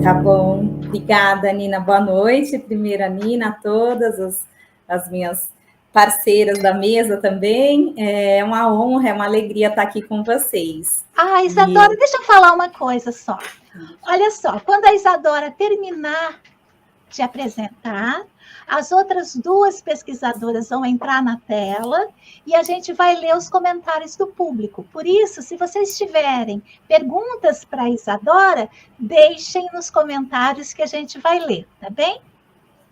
Tá bom. Obrigada, Nina. Boa noite. Primeiro, a Nina, a todas as minhas parceiras da mesa também. É uma honra, é uma alegria estar aqui com vocês. Isadora, deixa eu falar uma coisa só. Olha só, quando a Isadora terminar de apresentar, as outras duas pesquisadoras vão entrar na tela e a gente vai ler os comentários do público. Por isso, se vocês tiverem perguntas para a Isadora, deixem nos comentários que a gente vai ler, tá bem?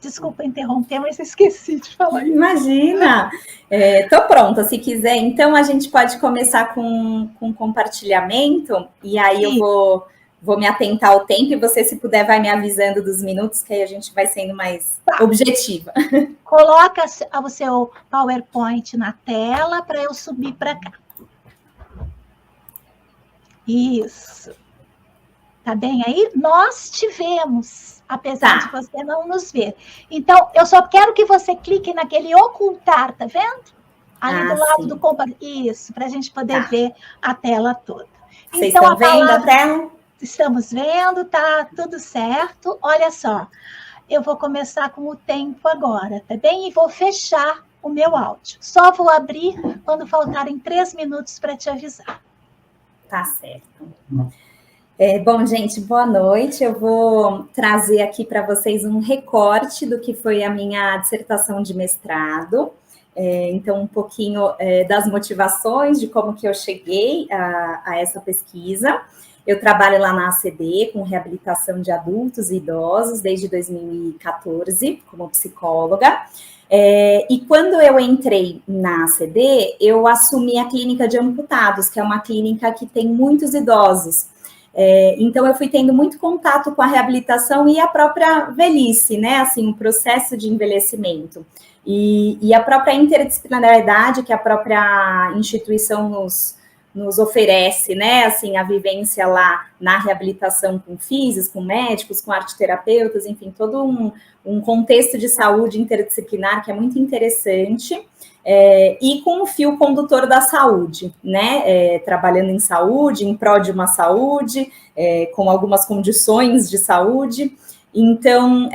Desculpa interromper, mas esqueci de falar isso. Imagina! Estou pronta. Se quiser, então, a gente pode começar com compartilhamento e aí eu vou me atentar ao tempo e você, se puder, vai me avisando dos minutos, que aí a gente vai sendo mais objetiva. Coloca o seu PowerPoint na tela para eu subir para cá. Isso. Tá bem aí? Nós tivemos, apesar de você não nos ver. Então, eu só quero que você clique naquele ocultar, tá vendo? Ali do lado do compartilhar. Isso, para a gente poder ver a tela toda. Vocês estão vendo a tela? Estamos vendo, tá tudo certo. Olha só, eu vou começar com o tempo agora, tá bem? E vou fechar o meu áudio. Só vou abrir quando faltarem 3 minutos para te avisar. Tá certo. Bom, gente, boa noite. Eu vou trazer aqui para vocês um recorte do que foi a minha dissertação de mestrado. Então, um pouquinho das motivações, de como que eu cheguei a essa pesquisa. Eu trabalho lá na ACD com reabilitação de adultos e idosos desde 2014, como psicóloga. E quando eu entrei na ACD, eu assumi a clínica de amputados, que é uma clínica que tem muitos idosos. Então, eu fui tendo muito contato com a reabilitação e a própria velhice, né? Assim, o processo de envelhecimento. E a própria interdisciplinariedade que a própria instituição nos oferece, né, assim, a vivência lá na reabilitação com físicos, com médicos, com arteterapeutas, enfim, todo um contexto de saúde interdisciplinar que é muito interessante, e com o fio condutor da saúde, né, trabalhando em saúde, em prol de uma saúde, com algumas condições de saúde. Então,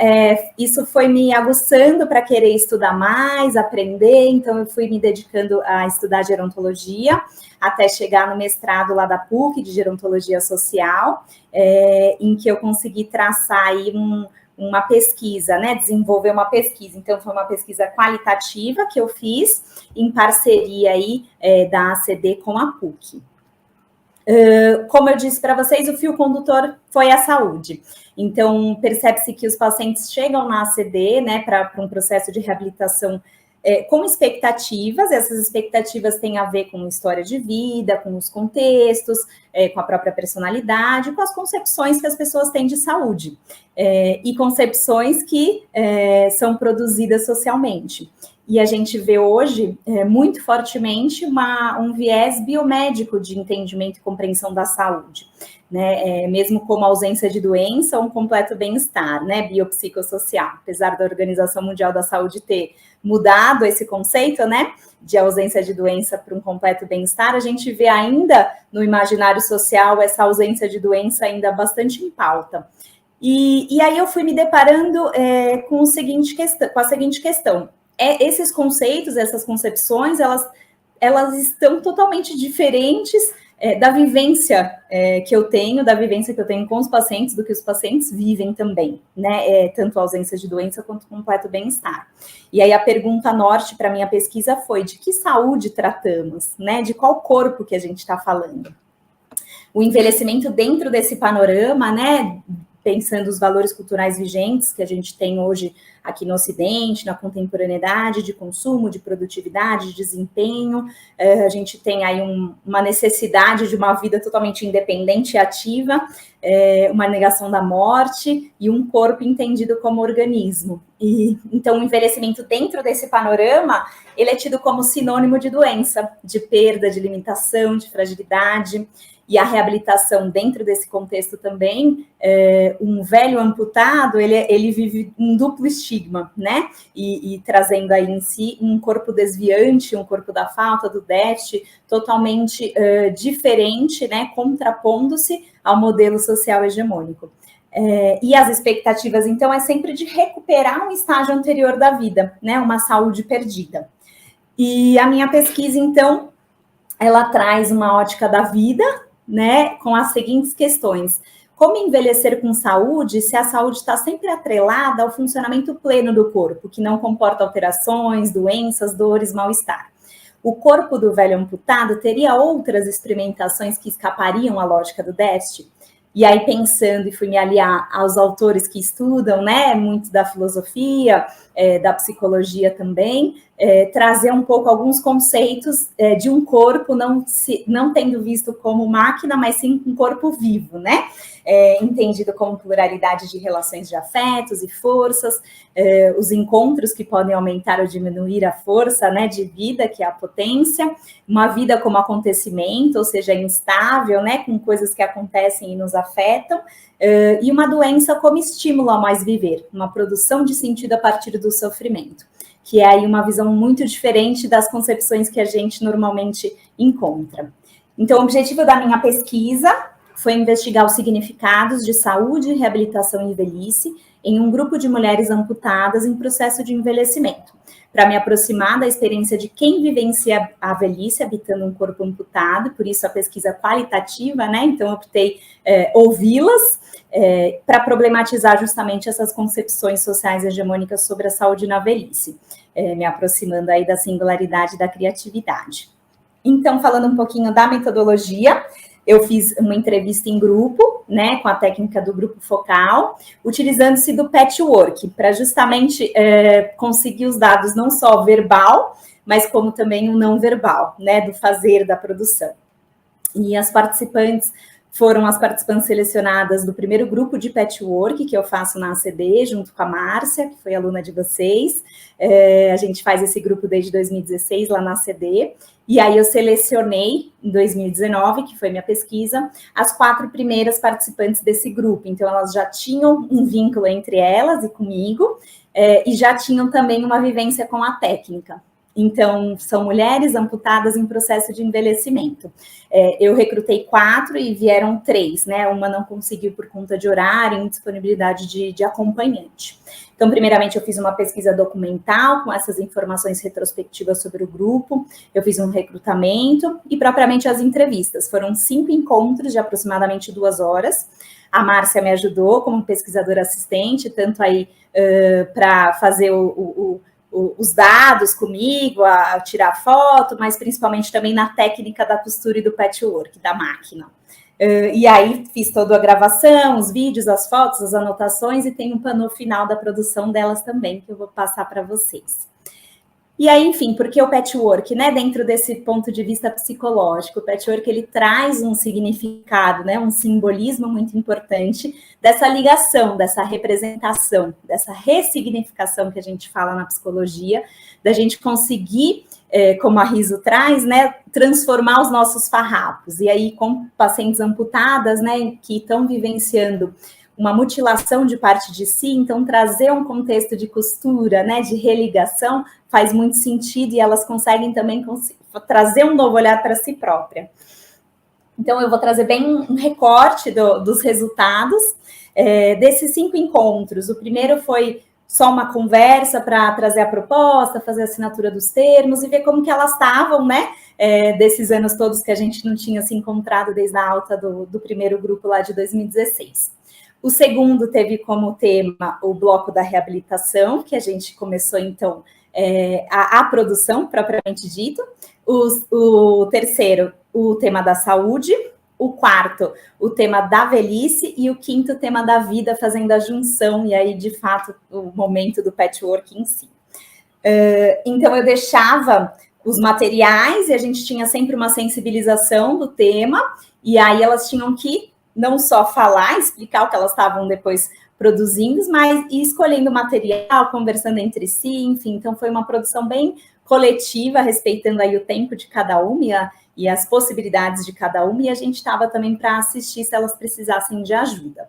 isso foi me aguçando para querer estudar mais, aprender, então eu fui me dedicando a estudar gerontologia, até chegar no mestrado lá da PUC, de gerontologia social, em que eu consegui traçar aí uma pesquisa, né, desenvolver uma pesquisa. Então, foi uma pesquisa qualitativa que eu fiz em parceria aí da ACD com a PUC. Como eu disse para vocês, o fio condutor foi a saúde. Então, percebe-se que os pacientes chegam na ACD, né, para um processo de reabilitação com expectativas, essas expectativas têm a ver com história de vida, com os contextos, com a própria personalidade, com as concepções que as pessoas têm de saúde, e concepções que são produzidas socialmente. E a gente vê hoje, muito fortemente, um viés biomédico de entendimento e compreensão da saúde, né? Mesmo como ausência de doença ou um completo bem-estar, né? Biopsicossocial. Apesar da Organização Mundial da Saúde ter mudado esse conceito, né, de ausência de doença para um completo bem-estar, a gente vê ainda no imaginário social essa ausência de doença ainda bastante em pauta. E aí eu fui me deparando com a seguinte questão. Esses conceitos, essas concepções, elas estão totalmente diferentes da vivência que eu tenho, com os pacientes, do que os pacientes vivem também, né? Tanto a ausência de doença quanto o completo bem-estar. E aí a pergunta norte para minha pesquisa foi: de que saúde tratamos, né? De qual corpo que a gente está falando? O envelhecimento dentro desse panorama, né? Pensando os valores culturais vigentes que a gente tem hoje aqui no Ocidente, na contemporaneidade de consumo, de produtividade, de desempenho, a gente tem aí uma necessidade de uma vida totalmente independente e ativa, uma negação da morte e um corpo entendido como organismo. E então o envelhecimento dentro desse panorama, ele é tido como sinônimo de doença, de perda, de limitação, de fragilidade. E a reabilitação dentro desse contexto também, um velho amputado, ele vive um duplo estigma, né? E trazendo aí em si um corpo desviante, um corpo da falta, do déficit, totalmente diferente, né? Contrapondo-se ao modelo social hegemônico. E as expectativas, então, é sempre de recuperar um estágio anterior da vida, né? Uma saúde perdida. E a minha pesquisa, então, ela traz uma ótica da vida, né? Com as seguintes questões. Como envelhecer com saúde, se a saúde está sempre atrelada ao funcionamento pleno do corpo, que não comporta alterações, doenças, dores, mal-estar? O corpo do velho amputado teria outras experimentações que escapariam à lógica do déficit? E aí, pensando, e fui me aliar aos autores que estudam, né, muito da filosofia, da psicologia também, trazer um pouco alguns conceitos de um corpo não tendo visto como máquina, mas sim um corpo vivo, né? Entendido como pluralidade de relações de afetos e forças, os encontros que podem aumentar ou diminuir a força, né, de vida, que é a potência, uma vida como acontecimento, ou seja, instável, né, com coisas que acontecem e nos afetam, e uma doença como estímulo ao mais viver, uma produção de sentido a partir do sofrimento, que é aí uma visão muito diferente das concepções que a gente normalmente encontra. Então, o objetivo da minha pesquisa foi investigar os significados de saúde, reabilitação e velhice em um grupo de mulheres amputadas em processo de envelhecimento, para me aproximar da experiência de quem vivencia a velhice habitando um corpo amputado, por isso a pesquisa qualitativa, né? Então, optei ouvi-las para problematizar justamente essas concepções sociais hegemônicas sobre a saúde na velhice, me aproximando aí da singularidade da criatividade. Então, falando um pouquinho da metodologia, eu fiz uma entrevista em grupo, né, com a técnica do grupo focal, utilizando-se do patchwork, para justamente conseguir os dados não só verbal, mas como também o não verbal, né, do fazer, da produção. E as participantes foram as participantes selecionadas do primeiro grupo de patchwork que eu faço na ACD, junto com a Márcia, que foi aluna de vocês. A gente faz esse grupo desde 2016 lá na ACD. E aí eu selecionei, em 2019, que foi minha pesquisa, as 4 primeiras participantes desse grupo. Então, elas já tinham um vínculo entre elas e comigo, e já tinham também uma vivência com a técnica. Então, são mulheres amputadas em processo de envelhecimento. Eu recrutei 4 e vieram 3, né? Uma não conseguiu por conta de horário e indisponibilidade de acompanhante. Então, primeiramente, eu fiz uma pesquisa documental com essas informações retrospectivas sobre o grupo, eu fiz um recrutamento e, propriamente, as entrevistas. Foram 5 encontros de aproximadamente 2 horas. A Márcia me ajudou como pesquisadora assistente, tanto aí para fazer os dados comigo, a tirar foto, mas principalmente também na técnica da costura e do patchwork, da máquina. E aí fiz toda a gravação, os vídeos, as fotos, as anotações, e tem um pano final da produção delas também, que eu vou passar para vocês. E aí, enfim, por que o patchwork, né? Dentro desse ponto de vista psicológico, o patchwork, ele traz um significado, né? Um simbolismo muito importante dessa ligação, dessa representação, dessa ressignificação que a gente fala na psicologia, da gente conseguir, como a Riso traz, né? Transformar os nossos farrapos. E aí, com pacientes amputadas, né? Que estão vivenciando uma mutilação de parte de si, então trazer um contexto de costura, né, de religação, faz muito sentido, e elas conseguem também trazer um novo olhar para si própria. Então, eu vou trazer bem um recorte dos resultados desses 5 encontros. O primeiro foi só uma conversa para trazer a proposta, fazer a assinatura dos termos e ver como que elas estavam, né, desses anos todos que a gente não tinha se encontrado desde a alta do primeiro grupo lá de 2016. O segundo teve como tema o bloco da reabilitação, que a gente começou, então, a produção, propriamente dito. O terceiro, o tema da saúde. O quarto, o tema da velhice. E o quinto, o tema da vida, fazendo a junção, e aí, de fato, o momento do patchwork em si. Então, eu deixava os materiais, e a gente tinha sempre uma sensibilização do tema, e aí elas tinham que não só falar, explicar o que elas estavam depois produzindo, mas ir escolhendo material, conversando entre si, enfim. Então, foi uma produção bem coletiva, respeitando aí o tempo de cada uma e as possibilidades de cada uma, e a gente estava também para assistir se elas precisassem de ajuda.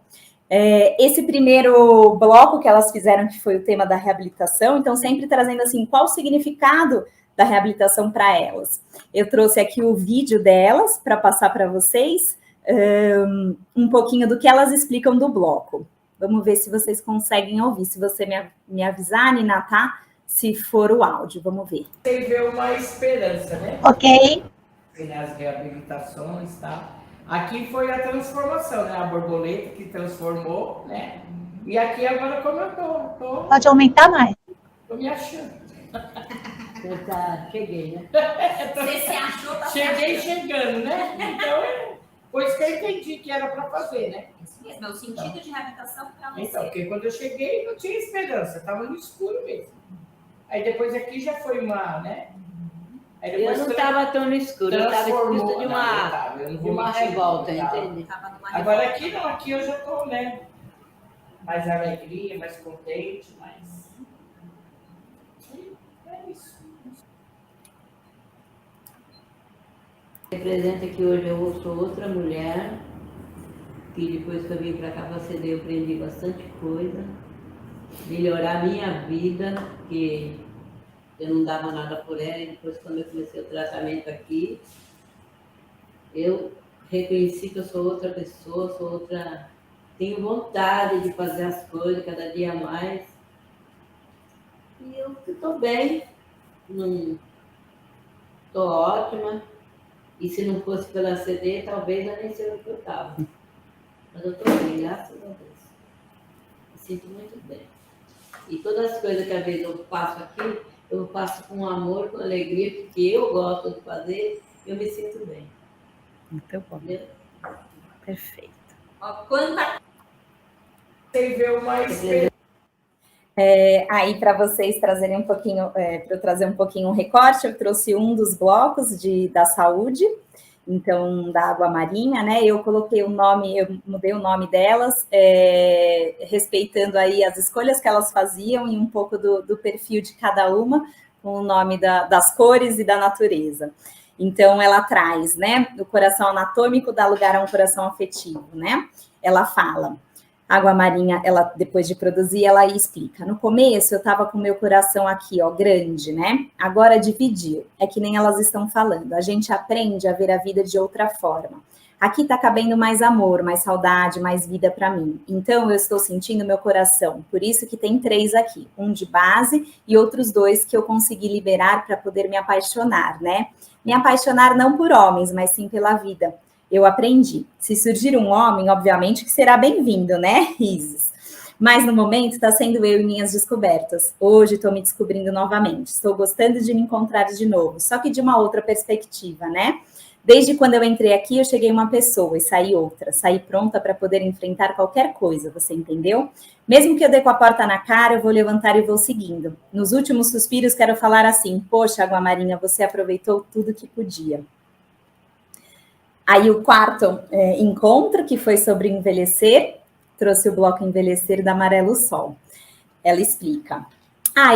Esse primeiro bloco que elas fizeram, que foi o tema da reabilitação, então sempre trazendo assim, qual o significado da reabilitação para elas. Eu trouxe aqui o vídeo delas para passar para vocês, um pouquinho do que elas explicam do bloco. Vamos ver se vocês conseguem ouvir. Se você me avisar, Nina, tá? Se for o áudio, vamos ver. Tem ver uma esperança, né? Ok. As reabilitações, tá? Aqui foi a transformação, né? A borboleta que transformou, né? E aqui agora como eu tô Pode aumentar mais. tô me achando. Cheguei, né? Você se achou, tá Cheguei chegando, né? Então, foi isso que eu entendi que era para fazer, né? Isso mesmo, é o sentido de reabilitação para você. Então, porque quando eu cheguei não tinha esperança, tava no escuro mesmo. Aí depois aqui já foi uma, né? Aí depois Eu não estava tão no escuro, eu estava escrito de uma revolta, entende? Agora aqui não, aqui eu já estou, né? Mais alegria, mais contente, mais. É isso. Representa que hoje eu sou outra mulher, que depois que eu vim para cá para CD eu aprendi bastante coisa, melhorar a minha vida, que eu não dava nada por ela, e depois quando eu comecei o tratamento aqui, eu reconheci que eu sou outra pessoa, sou outra, tenho vontade de fazer as coisas cada dia mais. E eu estou bem, estou ótima. E se não fosse pela CD, talvez eu nem sei o que eu estava. Mas eu estou bem, graças a Deus. Me sinto muito bem. E todas as coisas que às vezes eu faço aqui, eu faço com amor, com alegria, porque eu gosto de fazer, eu me sinto bem. Muito bom. Entendeu? Perfeito. Ó, quanta... Tem ver uma esperança. Aí, para vocês trazerem um pouquinho, para eu trazer um pouquinho um recorte, eu trouxe um dos blocos da saúde, então, da água marinha, né? Eu coloquei o nome, eu mudei o nome delas, respeitando aí as escolhas que elas faziam e um pouco do perfil de cada uma, com o nome das cores e da natureza. Então, ela traz, né? O coração anatômico dá lugar a um coração afetivo, né? Ela fala... Água marinha, ela depois de produzir, ela explica. No começo, eu estava com o meu coração aqui, ó, grande, né? Agora dividiu. É que nem elas estão falando. A gente aprende a ver a vida de outra forma. Aqui tá cabendo mais amor, mais saudade, mais vida para mim. Então, eu estou sentindo meu coração. Por isso que tem 3 aqui. Um de base e outros 2 que eu consegui liberar para poder me apaixonar, né? Me apaixonar não por homens, mas sim pela vida. Eu aprendi. Se surgir um homem, obviamente que será bem-vindo, né, Isis? Mas no momento está sendo eu e minhas descobertas. Hoje estou me descobrindo novamente. Estou gostando de me encontrar de novo, só que de uma outra perspectiva, né? Desde quando eu entrei aqui, eu cheguei uma pessoa e saí outra. Saí pronta para poder enfrentar qualquer coisa, você entendeu? Mesmo que eu dê com a porta na cara, eu vou levantar e vou seguindo. Nos últimos suspiros, quero falar assim: poxa, Água Marinha, você aproveitou tudo que podia. Aí o quarto encontro, que foi sobre envelhecer, trouxe o bloco Envelhecer da Amarelo Sol. Ela explica.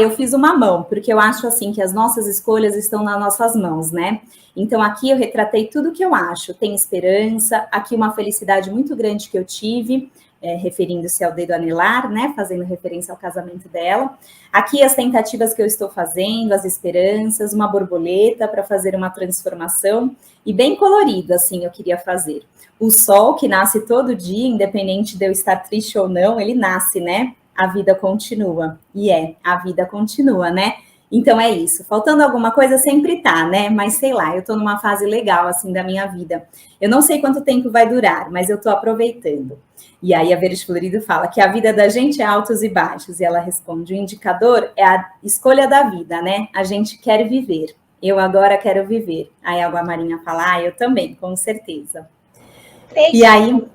Eu fiz uma mão, porque eu acho assim que as nossas escolhas estão nas nossas mãos, né? Então aqui eu retratei tudo o que eu acho. Tem esperança, aqui uma felicidade muito grande que eu tive, referindo-se ao dedo anelar, né? Fazendo referência ao casamento dela. Aqui as tentativas que eu estou fazendo, as esperanças, uma borboleta para fazer uma transformação. E bem colorido, assim, eu queria fazer. O sol, que nasce todo dia, independente de eu estar triste ou não, ele nasce, né? A vida continua. E a vida continua, né? Então é isso. Faltando alguma coisa sempre tá, né? Mas sei lá, eu tô numa fase legal, assim, da minha vida. Eu não sei quanto tempo vai durar, mas eu tô aproveitando. E aí a Verde Florido fala que a vida da gente é altos e baixos. E ela responde, o indicador é a escolha da vida, né? A gente quer viver. Eu agora quero viver. Aí a Água Marinha fala, eu também, com certeza. E aí,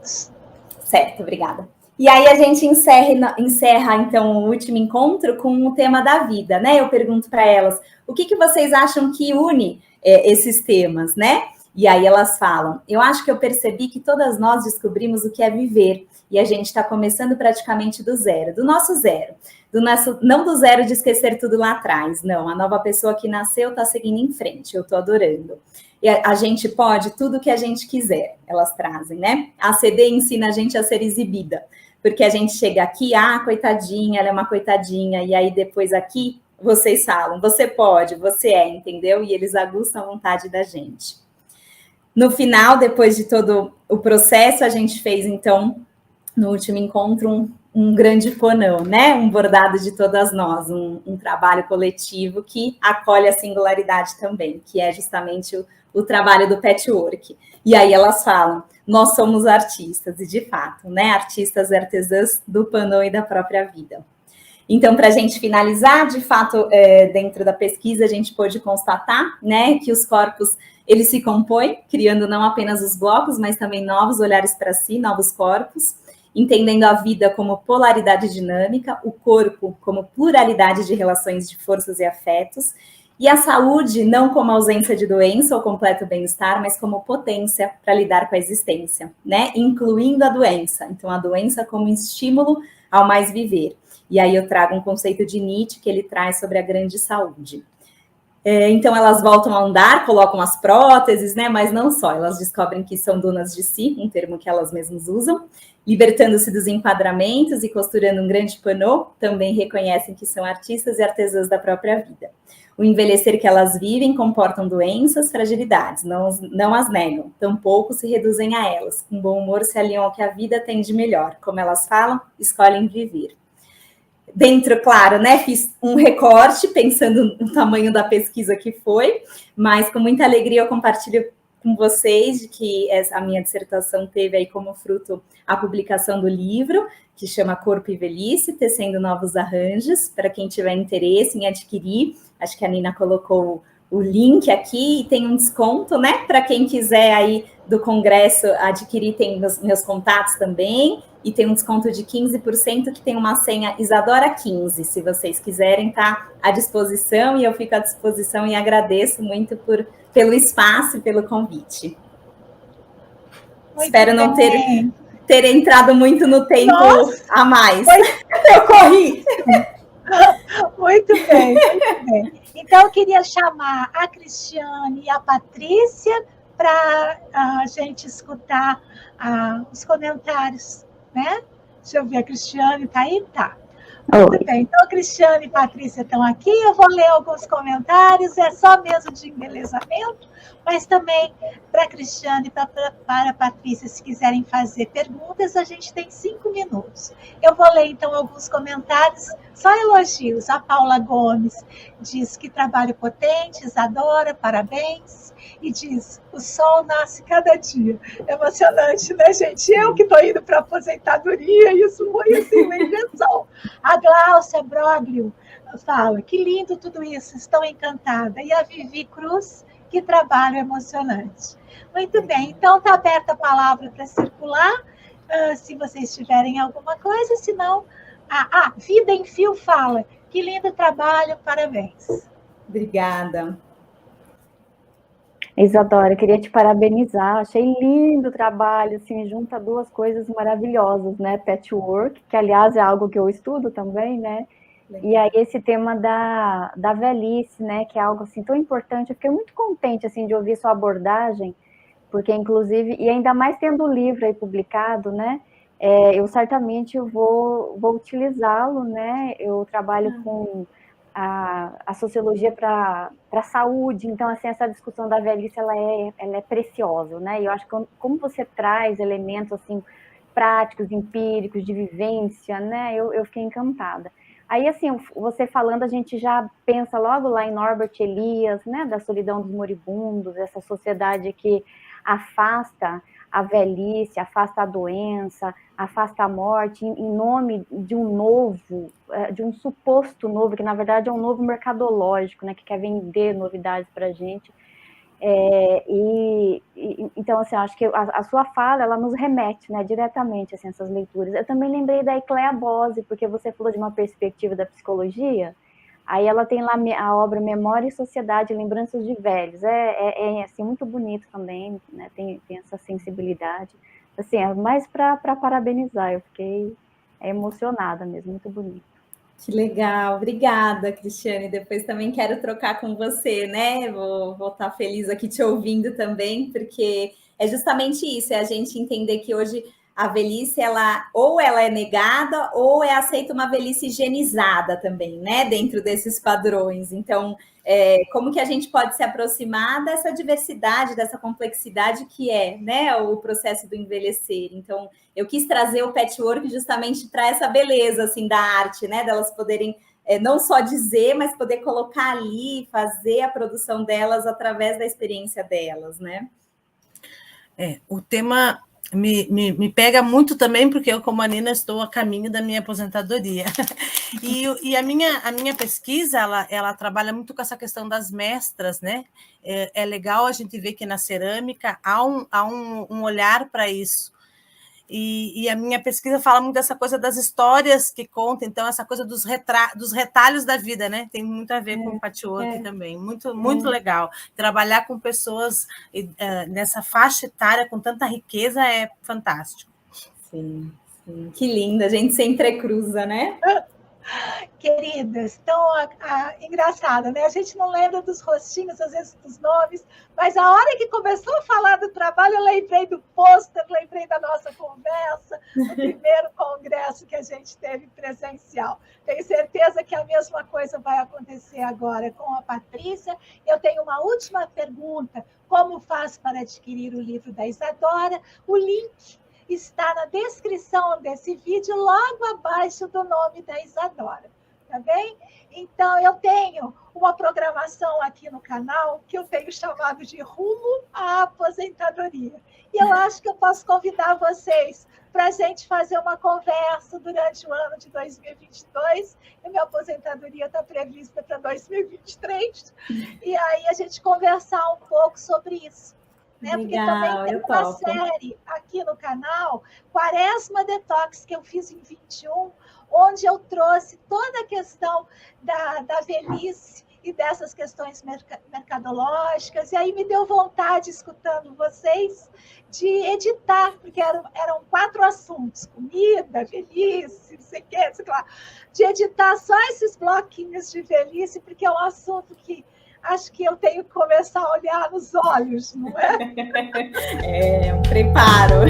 certo, obrigada. E aí a gente encerra, então, o último encontro com o tema da vida, né? Eu pergunto para elas, o que vocês acham que une esses temas, né? E aí elas falam, eu acho que eu percebi que todas nós descobrimos o que é viver. E a gente está começando praticamente do zero, do nosso zero. Não do zero de esquecer tudo lá atrás, não. A nova pessoa que nasceu está seguindo em frente, eu estou adorando. E a gente pode tudo que a gente quiser, elas trazem, né? A CD ensina a gente a ser exibida, porque a gente chega aqui, coitadinha, ela é uma coitadinha, e aí depois aqui, vocês falam, você pode, você entendeu? E eles aguçam a vontade da gente. No final, depois de todo o processo, a gente fez, então, no último encontro, um grande ponão, né? Um bordado de todas nós, um trabalho coletivo que acolhe a singularidade também, que é justamente o trabalho do patchwork. E aí elas falam, nós somos artistas, e de fato, né? Artistas e artesãs do panô e da própria vida. Então, para a gente finalizar, de fato, dentro da pesquisa, a gente pôde constatar, né, que os corpos, eles se compõem, criando não apenas os blocos, mas também novos olhares para si, novos corpos, entendendo a vida como polaridade dinâmica, o corpo como pluralidade de relações de forças e afetos, e a saúde não como ausência de doença ou completo bem-estar, mas como potência para lidar com a existência, né, incluindo a doença. Então, a doença como estímulo ao mais viver. E aí eu trago um conceito de Nietzsche que ele traz sobre a grande saúde. Então elas voltam a andar, colocam as próteses, né? Mas não só, elas descobrem que são donas de si, um termo que elas mesmas usam, libertando-se dos enquadramentos e costurando um grande panô, também reconhecem que são artistas e artesãs da própria vida. O envelhecer que elas vivem comportam doenças, fragilidades, não as negam, tampouco se reduzem a elas, com bom humor se alinham ao que a vida tem de melhor, como elas falam, escolhem viver. Dentro, claro, né, fiz um recorte pensando no tamanho da pesquisa que foi, mas com muita alegria eu compartilho com vocês de que a minha dissertação teve aí como fruto a publicação do livro, que chama Corpo e Velhice, Tecendo Novos Arranjos, para quem tiver interesse em adquirir, acho que a Nina colocou o link aqui e tem um desconto, né, para quem quiser aí do congresso adquirir, tem meus contatos também, e tem um desconto de 15% que tem uma senha Isadora15, se vocês quiserem, tá à disposição, e eu fico à disposição e agradeço muito pelo espaço e pelo convite. Muito Espero não ter entrado muito no tempo a mais. Eu corri! Muito bem, muito bem. Então, eu queria chamar a Cristiane e a Patrícia para a gente escutar os comentários, né? Deixa eu ver, a Cristiane está aí? Tá. Muito bem. Então, a Cristiane e a Patrícia estão aqui. Eu vou ler alguns comentários, é só mesmo de embelezamento, mas também para a Cristiane e para a Patrícia, se quiserem fazer perguntas, a gente tem 5 minutos. Eu vou ler, então, alguns comentários, só elogios. A Paula Gomes diz que trabalho potente, Isadora, parabéns. E diz, o sol nasce cada dia. Emocionante, né, gente? Eu que estou indo para a aposentadoria, isso foi assim, uma invenção. A Gláucia Broglio fala, que lindo tudo isso, estou encantada. E a Vivi Cruz, que trabalho emocionante. Muito bem, então está aberta a palavra para circular, se vocês tiverem alguma coisa, se não... Vida em Fio fala, que lindo trabalho, parabéns. Obrigada. Isadora, queria te parabenizar, achei lindo o trabalho, assim, junta duas coisas maravilhosas, né, patchwork, que aliás é algo que eu estudo também, né, legal. E aí esse tema da velhice, né, que é algo, assim, tão importante, eu fiquei muito contente, assim, de ouvir sua abordagem, porque, inclusive, e ainda mais tendo o livro aí publicado, né, eu certamente vou utilizá-lo, né, eu trabalho com a sociologia para a saúde, então, assim, essa discussão da velhice, ela é preciosa, né, e eu acho que como você traz elementos, assim, práticos, empíricos, de vivência, né, eu fiquei encantada. Aí, assim, você falando, a gente já pensa logo lá em Norbert Elias, né, da solidão dos moribundos, essa sociedade que afasta a velhice, afasta a doença, afasta a morte, em nome de um novo, de um suposto novo, que na verdade é um novo mercadológico, né, que quer vender novidades para a gente. Então, assim, acho que a sua fala, ela nos remete, né, diretamente, assim, essas leituras. Eu também lembrei da Ecléa Bose, porque você falou de uma perspectiva da psicologia, aí ela tem lá a obra Memória e Sociedade, Lembranças de Velhos, assim, muito bonito também, né, tem essa sensibilidade, assim, é mais para parabenizar, eu fiquei emocionada mesmo, muito bonito. Que legal, obrigada, Cristiane, depois também quero trocar com você, né, vou estar feliz aqui te ouvindo também, porque é justamente isso, é a gente entender que hoje a velhice, ela é negada ou é aceita uma velhice higienizada também, né? Dentro desses padrões. Então, como que a gente pode se aproximar dessa diversidade, dessa complexidade que é, né, o processo do envelhecer. Então, eu quis trazer o patchwork justamente para essa beleza, assim, da arte, né? Delas poderem não só dizer, mas poder colocar ali, fazer a produção delas através da experiência delas, né? O tema me pega muito também, porque eu, como a Nina, estou a caminho da minha aposentadoria. E a minha pesquisa, ela trabalha muito com essa questão das mestras, né? É legal a gente ver que na cerâmica há um olhar para isso. E a minha pesquisa fala muito dessa coisa das histórias que conta, então essa coisa dos retalhos da vida, né? Tem muito a ver com o patchwork também. Muito legal. Trabalhar com pessoas nessa faixa etária com tanta riqueza é fantástico. Sim. Que linda, a gente se entrecruza, né? Queridas, tão engraçada, né? A gente não lembra dos rostinhos, às vezes dos nomes, mas a hora que começou a falar do trabalho, eu lembrei do pôster, lembrei da nossa conversa, do primeiro congresso que a gente teve presencial. Tenho certeza que a mesma coisa vai acontecer agora com a Patrícia. Eu tenho uma última pergunta: como faz para adquirir o livro da Isadora? O link está na descrição desse vídeo, logo abaixo do nome da Isadora, tá bem? Então, eu tenho uma programação aqui no canal que eu tenho chamado de Rumo à Aposentadoria. E eu acho que eu posso convidar vocês para a gente fazer uma conversa durante o ano de 2022. E minha aposentadoria está prevista para 2023. E aí a gente conversar um pouco sobre isso. Né? Porque também tem uma série aqui no canal, Quaresma Detox, que eu fiz em 21, onde eu trouxe toda a questão da velhice e dessas questões mercadológicas, e aí me deu vontade, escutando vocês, de editar, porque eram 4 assuntos: comida, velhice, não sei o quê, sei lá, de editar só esses bloquinhos de velhice, porque é um assunto que acho que eu tenho que começar a olhar nos olhos, não é? É um preparo.